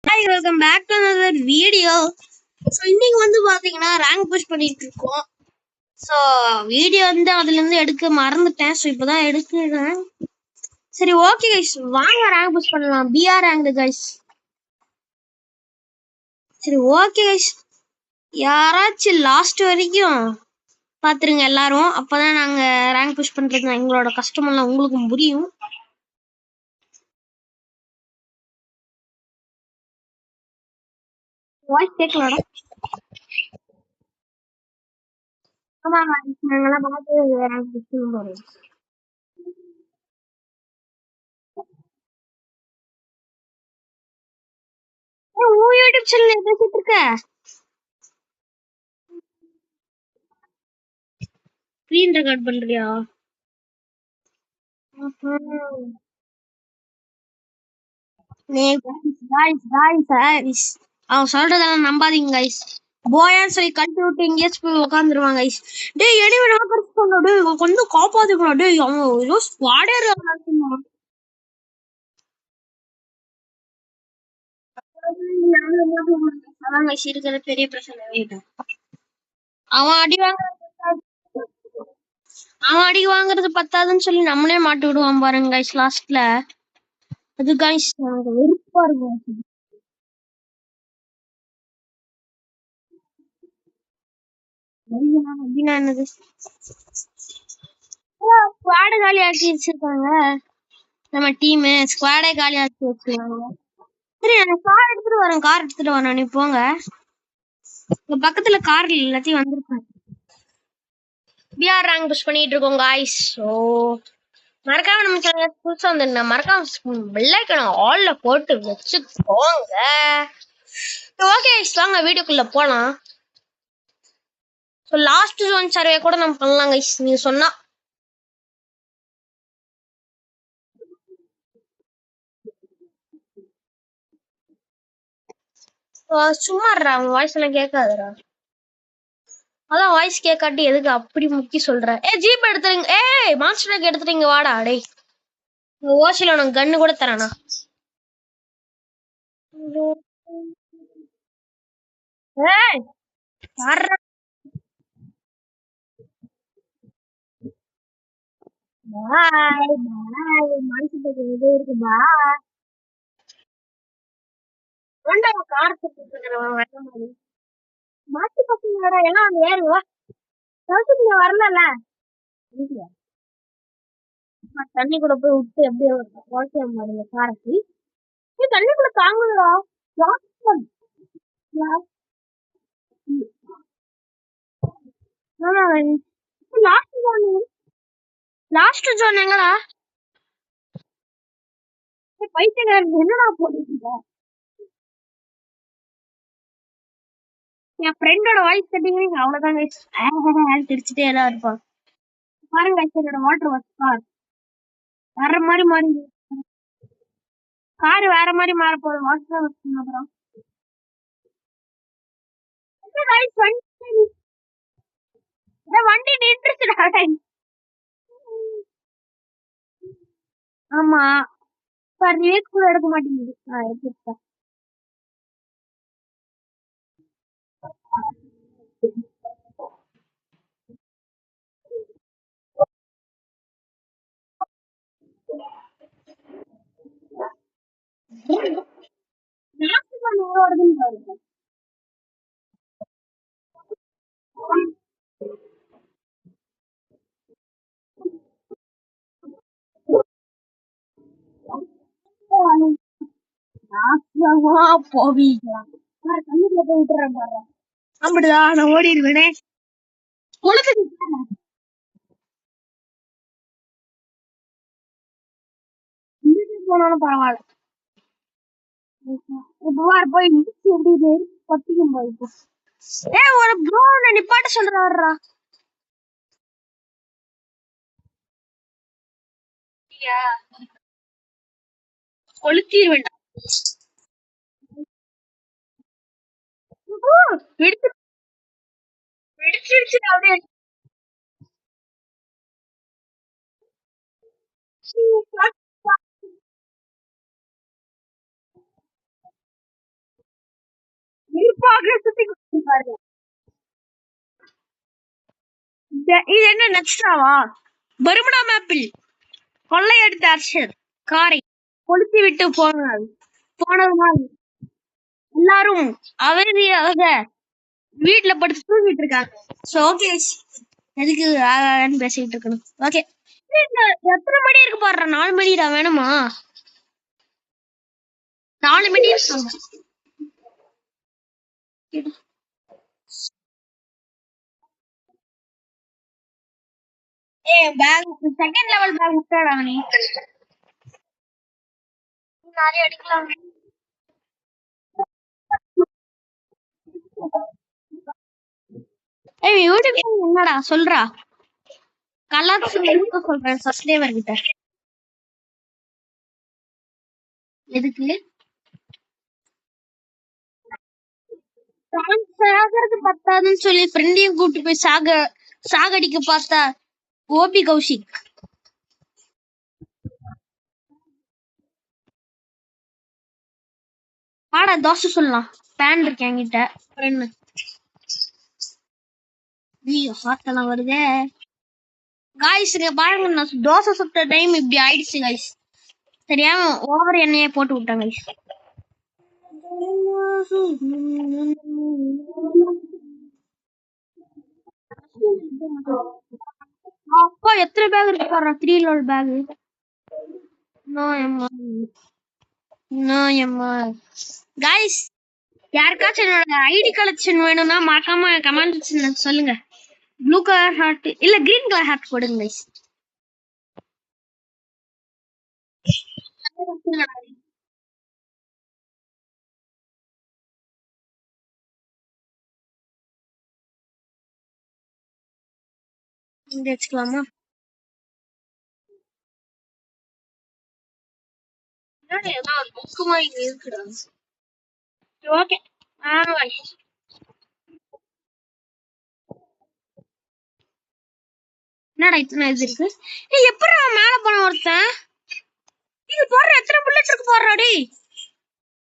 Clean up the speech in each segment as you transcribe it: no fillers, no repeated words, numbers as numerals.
Hi, welcome back to another video. So இன்னைக்கு பாத்தீங்கன்னா rank push பண்ணிட்டு இருக்கோம். ஸோ வீடியோ அதுல இருந்து எடுக்க மறந்துட்டேன். ஸோ இப்பதான் எடுக்கிறேன். சரி ஓகே கைஸ், வாங்க ரேங்க் புஷ் பண்ணலாம். PR rank guys. சரி ஓகே கைஸ், யாராச்சும் லாஸ்ட் வரைக்கும் பாத்துருங்க எல்லாரும். அப்பதான் நாங்க ரேங்க் புஷ் பண்றது எங்களோட கஷ்டமெல்லாம் உங்களுக்கு புரியும். வாய்ஸ் கேட்கலடா. ஆமா நாங்கெல்லாம் பார்த்து ரேங்க் புஷ் பண்ணுவோம். யூடியூப் சேனல் பேசிட்டு இருக்க? ஸ்கிரீன் ரெக்கார்ட் பண்றியா? அவன் சொல்றதெல்லாம் நம்பாதீங்க கைஸ். போயான்னு சொல்லி கட்டி விட்டு எங்கேயாச்சும் போய் உட்காந்துருவாங்க கைஸ். டேய் எனிமே நான் கரெக்ட் டேய் கொஞ்சம் காப்பாத்துக்கடா. டேய் அவன் ஏதோ ஸ்குவாடே இருக்கான். அதான் கைஸ் இருக்கிற பெரிய பிரச்சனை. அவன் அடி வாங்க அவன் அடி வாங்குறது பத்தாதுன்னு சொல்லி நம்மளே மாட்டி விடுவான் பாருங்க கைஸ் லாஸ்ட்ல. அது கைஸ் எனக்கு வெறுப்பா இருக்கும். அப்படின்னா என்னது? ஸ்குவாடு காலி ஆக்கி வச்சிருக்காங்க. நம்ம டீம் ஸ்குவாடே காலி ஆக்கி வச்சிருக்காங்க. சரி நான் கார் எடுத்துட்டு வரேன் நீ போங்க. இங்க பக்கத்துல கார் எல்லாத்தையும் வந்திருப்பாங்க. பிஆர் ரேங்க் புஷ் பண்ணிட்டு இருக்கோம் காய்ஸ். ஸோ மறக்காம நம்ம சேனல் புதுசா வந்துருந்தா மறக்காம பெல் ஐகானை ஆல்ல போட்டு வச்சுக்கோங்க. ஓகே வாங்க வீடியோக்குள்ள போலாம். ஸோ லாஸ்ட் ஜோன் சர்வே கூட நம்ம பண்ணலாம் கைஸ் நீங்க சொன்னா. சும்மா உன் வாய்ஸ் எல்லாம் கேட்காதுடா. அதான் வாய்ஸ் கேட்காட்டி எதுக்கு அப்படி முக்கி சொல்ற? ஜீப் எடுத்துறீங்க. மாஸ்டர் எடுத்துட்டீங்க வாடா. டேய் ஓசில உனக்கு கன்னு கூட தரானா? ஏய் யார்ரா? பாய் பாய் மனசுக்கு இது இருக்கு. பாய் ஒண்டா கார் சுத்திட்டு மாட்டு பசங்களோட எல்லாம் வந்து ஏறுவா. சவுத்துக்குள்ள வரல. தண்ணி கூட போய் விட்டு எப்படியோ ஓகே பாருங்க காரத்தி. தண்ணிக்குள்ள தாங்குதுடா. லாஸ்ட் ஜோன் எங்கடா? பைத்தியக்காரன் என்னடா போட்டுருக்க? என் ஃப்ரெண்டோட வாய்ஸ் கட்டிங்க அவ்வளவுதான் தெரிச்சுட்டே எல்லாம் இருப்பான் பாருங்க. என்னோட வாட்டர் வாஷ் கார் வேற மாதிரி மாறி கார் வேற மாதிரி மாற போகுது. வாட்டர் வாஷ் அப்புறம் வண்டி நின்றுச்சுடா. ஆமா ரேட் கூட எடுக்க மாட்டேங்குது. எடுத்துட்டேன். போவீங்க தண்ணிக்குள்ள போய் விட்டுறேன் பாரு. அப்படிதான் நான் ஓடிடுவேனே. போனாலும் பரவாயில்ல. இப்ப போய் இடிச்சு எப்படி பத்திக்கும் போய் ஒரு ப்ரோ நிப்பாட்ட சொல்றாருடா. கொளுத்திடுவேண்டா. வெடிச்சிருச்சு அப்படியே. இது என்ன நெக்ஸ்ட்ராவா? பர்முடா மேப்பிள் கொள்ளையடித்த அரசர் காரை கொளுத்தி விட்டு போனார். போனதுனால் எல்லாரும் அமைதியாக வீட்டுல படுத்து தூங்கிட்டு இருக்காங்க. சோ ஓகே, எதுக்கு பேசிட்டு இருக்கணும். ஓகே, எத்தனை மணி இருக்கு பாடுற? 4 மணிடா. வேணுமா? 4 மணி இருக்காங்க. பேக் செகண்ட் லெவல் பேக் விட்டாடா நீ. நிறைய அடிக்கலாம். யூடியூப் என்னடா சொல்றா? கலாச்சு சொல்றேன் சப்ஸ்கிரைபர் கிட்ட. எதுக்கு? சாகிறது பத்தாதுன்னு சொல்லி ஃப்ரெண்டையும் கூப்பிட்டு போய் சாகடிக்க பார்த்தா ஓபி கௌஷிக். ஆடா தோசை சொல்லலாம். பேன் இருக்கு என்கிட்ட. என்ன ஹாட்டெல்லாம் வருதே. காய்ஸுங்க பாருங்க, நான் தோசை சுட்ட டைம் இப்படி ஆயிடுச்சு காய்ஸ். தெரியாம ஓவர் எண்ணெயே போட்டு விட்டாங்க காய்ஸ். அப்பா எத்தனை பேக் இருக்கு பாரு. 3 லோல் பேக். காய்ஸ், யாருக்காச்சும் என்னோட ஐடி கலெக்ஷன் வேணும்னா மறக்காம கமெண்ட் சொல்லுங்க. ப்ளூ கலர் ஹார்ட் இல்ல கிரீன் கலர் ஹார்ட் போடுங்க गाइस. இந்த வெச்சுக்கலாமா? என்னடா ஏதோ ஒரு புக் மாதிரி இருக்குடா. Okay, guys. என்னடா இத்தனை இது இருக்கு? ஏய் எப்பறா மேல போன ஒருத்தன்? இது போற எத்தனை புல்லட் இருக்கு பாருடா டேய்.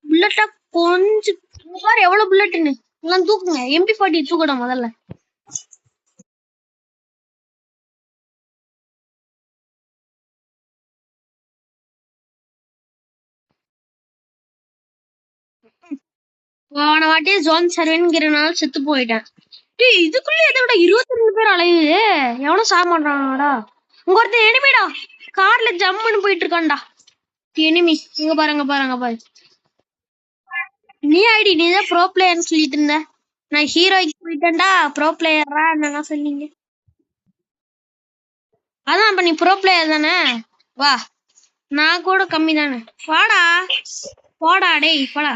புல்லட்டா கொஞ்சம் பாரு எவ்வளவு புல்லட்னு. எல்லாம் தூக்குங்க. MP40 தூக்குடா முதல்ல. போன வாட்டி ஜோன் சர்வேங்கிறனால செத்து போயிட்டேன். டேய் இதுக்குள்ள இதை விட 22 பேர் அலையுது. எவனும் சாக மாட்டானாடா. உங்க ஒருத்தன் எனிமிடா. கார்ல ஜம்முன்னு போயிட்டு இருக்கான்டா. எனிமி இங்க பாருங்க பாருங்க பாரு. நீ ஐடி நீதான் ப்ரோ பிளேயர்னு சொல்லிட்டு இருந்த. நான் ஹீரோய்க்கு போயிட்டேன்டா. ப்ரோ பிளேயரா என்ன சொன்னீங்க? அதான் அப்ப நீ ப்ரோ பிளேயர் தானே. வா, நான் கூட கம்மி தானே. வாடா போடா டேய் போடா.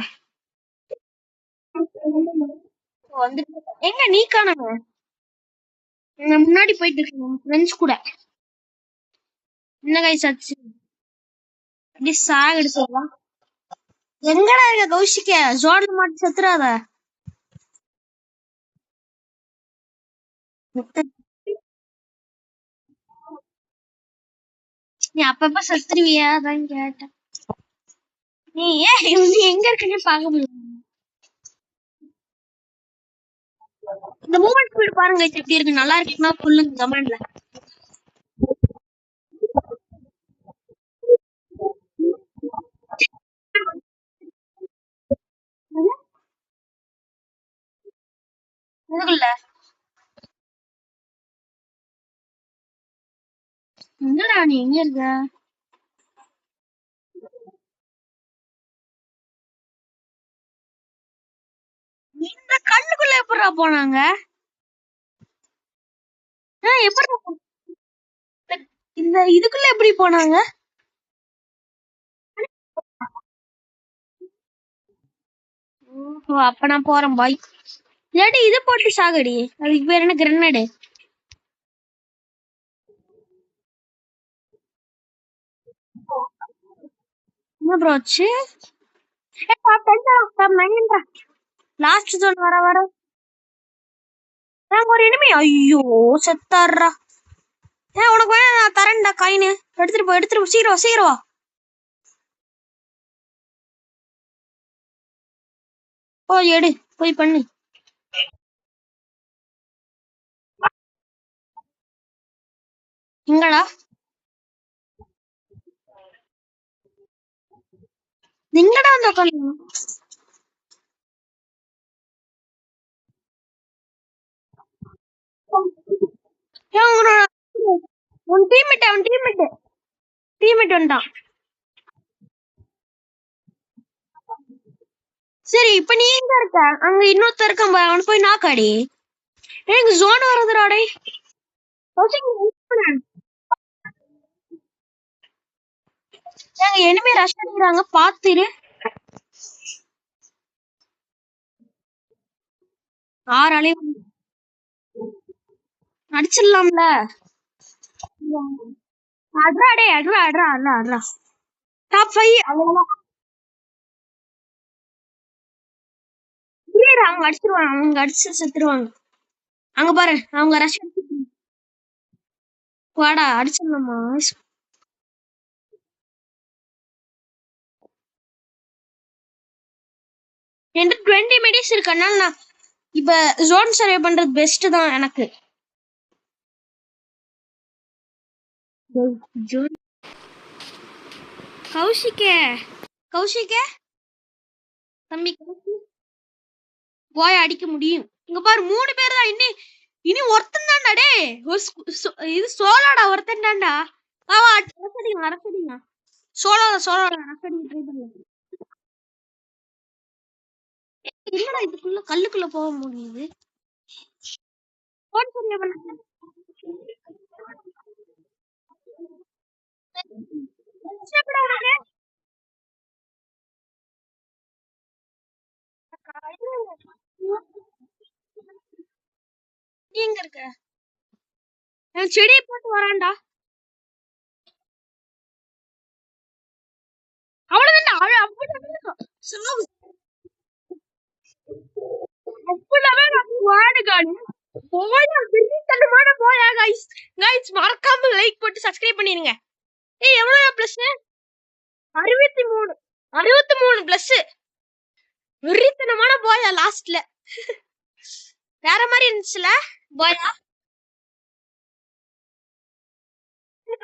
வந்துட்டு எங்க நீ காணாம? முன்னாடி போயிட்டு இருக்கேன் ஃப்ரெண்ட்ஸ் கூட. என்ன கைஸ் ஆச்சு? அப்படி சாகடி சொல்லலாம். எங்கடா இருக்க கௌஷிக்க? ஜோன்ல மாட்டி செத்துறாத. நீ அப்பப்ப செத்துருவியா? அதான் கேட்டேன். நீ நீ எங்க இருக்குன்னு பாக்க முடியும். இந்த மூமெண்ட் ஸ்பீட் பாருங்க எப்படி இருக்கு. நல்லா இருக்குன்னா சொல்லுங்க கமெண்ட்ல. எதுக்குள்ள? என்னடா நீ எங்க இருக்க? இந்த கல்லுக்குள்ள எப்படா போனாங்க? எப்படி இந்த இதுக்குள்ள எப்படி போனாங்க? ஓ அப்ப நான் போறேன் பாய். இல்லாட்டி இது போட்டு சாகடி. அதுக்கு பேர் என்ன? கிரனேடு. என்ன ப்ரோ ஆச்சு? லாஸ்ட் ஜோன் வர வர ஒரு இனிமே. ஐயோ செத்தாடுறா. உனக்கு வேணா நான் தரேன்டா காயினு. எடுத்துட்டு போ எடுத்துட்டு போ. சீக்கிரம் சீக்கிரம் வா. ஓ எடு. போய் பண்ணு. எங்கடா எங்கடா அந்த உட்காந்து உன் டீம்மேட் வந்துட்டான். சரி இப்ப நீ எங்க இருக்க? அங்க இன்னொருத்தர் இருக்கான் பாரு, அவனை போய் நாக்காடி. எனக்கு ஜோன் வருதுடாடே. எனிமே ரஷ் அடிக்கிறாங்க பாத்துரு. 6 அலை அடிச்சிடலாம்ல. அட்ரா டே அட்ரா அட்ரா அட்ரா அட்ரா. டாப் 5 அவ்வளவுதான். அவங்க அடிச்சிருவாங்க, அவங்க அடிச்சு செத்துருவாங்க. அங்க பாரு அவங்க ரஷ் வாடா அடிச்சிடலாமா. என்கிட்ட 20 மினிட்ஸ் இருக்கனால நான் இப்ப ஜோன் சர்வே பண்றது பெஸ்ட் தான் எனக்கு. கௌஷிகே கௌஷிகே தம்பி போய் அடிக்க முடியும். இங்க பாரு 3 பேர் தான். இனி ஒருத்தன் தான்டா டே. இது சோலோடா ஒருத்தன் தான்டா. அரசடிங்க அரசடிங்க. சோலோட அரசடிங்க ட்ரை பண்ணலாம். இல்லடா இதுக்குள்ள கல்லுக்குள்ள போக முடியுது. நீ எங்க இருக்க? செடியை போட்டு வரான்டா. அவ்வளவுதான். மறக்காம லைக் போட்டு சப்ஸ்கிரைப் பண்ணிருங்க. ஏய் எவ்வளவு பிளஸ்? 63 63 பிளஸ். வெறித்தனமான போயா லாஸ்ட்ல. வேற மாதிரி இருந்துச்சுல போயா.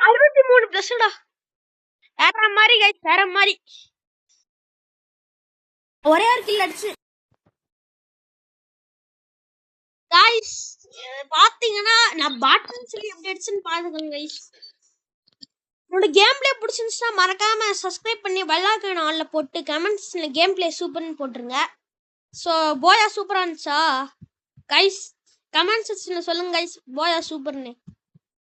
63 பிளஸ்டா. வேற மாதிரி கைஸ், வேற மாதிரி. ஒரே ஒரு கில் அடிச்சு கைஸ் பாத்தீங்கன்னா நான் பாட்டன் சொல்லி எப்படி அடிச்சுன்னு பாத்துக்கோங்க கைஸ். என்னோட கேம் பிளே பிடிச்சிருந்துச்சுன்னா மறக்காம சப்ஸ்கிரைப் பண்ணி பெல் ஐகான் ஆன்ல போட்டு கமெண்ட்ஸ்ல கேம் பிளே சூப்பர்னு போட்டுருங்க. ஸோ போயா சூப்பரா இருந்துச்சா கைஸ்? கமெண்ட் செக்ஷன்ல சொல்லுங்க கைஸ் போயா சூப்பர்னு.